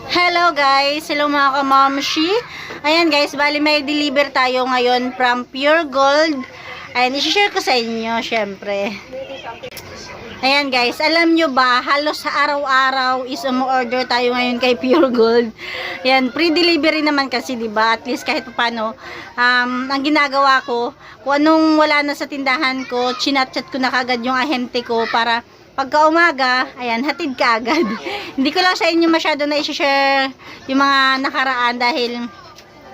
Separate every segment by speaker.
Speaker 1: Hello guys! Hello mga kamamshi! Ayan guys, bali may deliver tayo ngayon from Pure Gold. Ayan, isi-share ko sa inyo, syempre. Ayan guys, alam nyo ba, halos sa araw-araw is umu-order tayo ngayon kay Pure Gold. Ayan, pre-delivery naman kasi, diba? At least kahit paano, ang ginagawa ko, kung anong wala na sa tindahan ko, chinat-chat ko na kagad yung ahente ko para pagka umaga, ayan, hatid ka agad. Hindi ko lang sa inyo masyado na i-share yung mga nakaraan dahil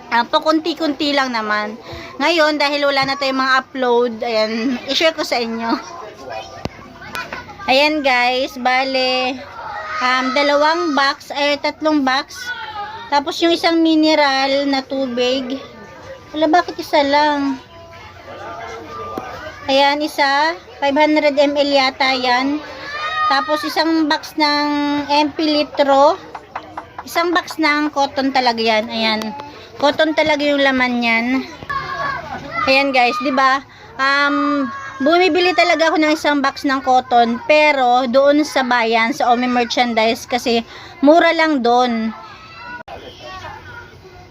Speaker 1: pakunti-kunti lang naman. Ngayon, dahil wala na tayong mga upload, ayan, i-share ko sa inyo. Ayan guys, bale, dalawang box, ay tatlong box. Tapos yung isang mineral na tubig. Wala, bakit isa lang? Ayan, isa. 500 ml yata yan. Tapos isang box ng MP litro. Isang box ng cotton talaga yan. Ayan. Cotton talaga yung laman yan. Ayan guys, 'di ba? Bumibili talaga ako ng isang box ng cotton, pero doon sa bayan, sa Ome Merchandise kasi mura lang doon.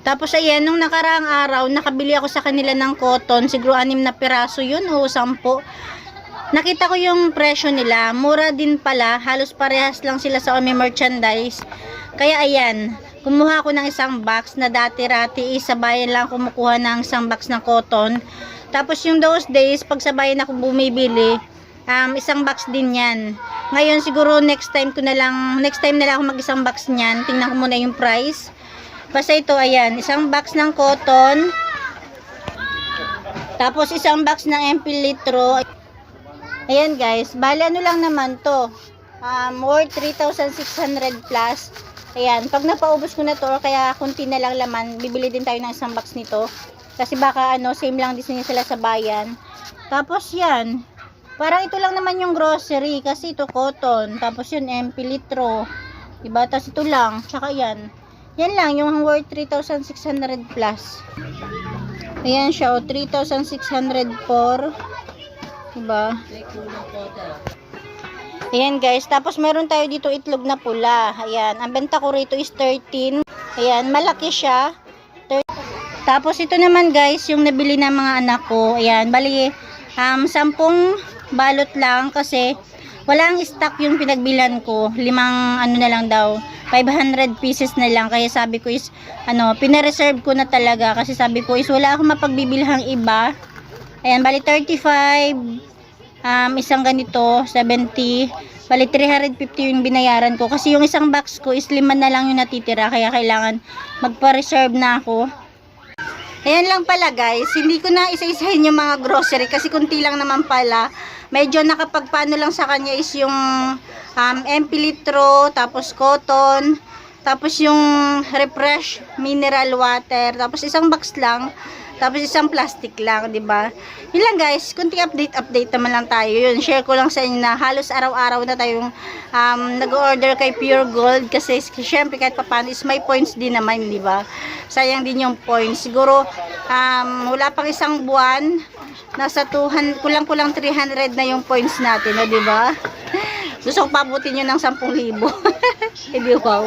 Speaker 1: Tapos ayan, nung nakaraang araw, nakabili ako sa kanila ng cotton, siguro 6 na piraso yun o 10. Nakita ko yung presyo nila, mura din pala, halos parehas lang sila sa Ome Merchandise. Kaya ayan, kumuha ako ng isang box na dati-rati sa bayan lang kumukuha ng isang box ng cotton. Tapos yung those days, pag sa bayan ako bumibili, isang box din yan. Ngayon siguro next time na lang ako mag-isang box niyan. Tingnan ko muna yung price. Basta ito, ayan, isang box ng cotton. Tapos isang box ng MP litro. Ayan guys, bali ano lang naman to. Worth 3,600 plus. Ayan, pag napaubos ko na to, or kaya kunti na lang laman, bibili din tayo ng isang box nito. Kasi baka same lang din sila sa bayan. Tapos yan, parang ito lang naman yung grocery, kasi ito cotton. Tapos yun, MP litro. Diba? Tapos ito lang, tsaka yan. Yan lang, yung worth 3,600 plus. Ayan siya, 3,604. Diba? Ayan guys, tapos meron tayo dito itlog na pula. Ayan, ang benta ko rito is 13. Ayan, malaki siya. Tapos ito naman guys, yung nabili ng mga anak ko. Ayan, bali 10 balot lang kasi walang stock yung pinagbilan ko. 5 na lang daw. 500 pieces na lang. Kaya sabi ko is pina-reserve ko na talaga kasi sabi ko is wala akong mapagbibilhang iba. Ayan, bali 35. Isang ganito, 70. Bali 350 yung binayaran ko kasi yung isang box ko is 5 na lang yung natitira. Kaya kailangan magpa-reserve na ako. Ayan lang pala guys, hindi ko na isa-isahin yung mga grocery kasi kunti lang naman pala. Medyo nakapagpano lang sa kanya is yung MP litro, tapos cotton, tapos yung refresh mineral water, tapos isang box lang, tapos isang plastic lang, 'di ba? Yun lang guys, kunti update naman lang tayo. Yun, share ko lang sa inyo na halos araw-araw na tayong nag-order kay Pure Gold kasi syempre kahit papaano is may points din naman, 'di ba? Sayang din yung points. Siguro wala pang isang buwan, nasa 200, kulang-kulang 300 na yung points natin, 'di ba? Gusto ko pabutin yun ng 10,000. Hindi wow.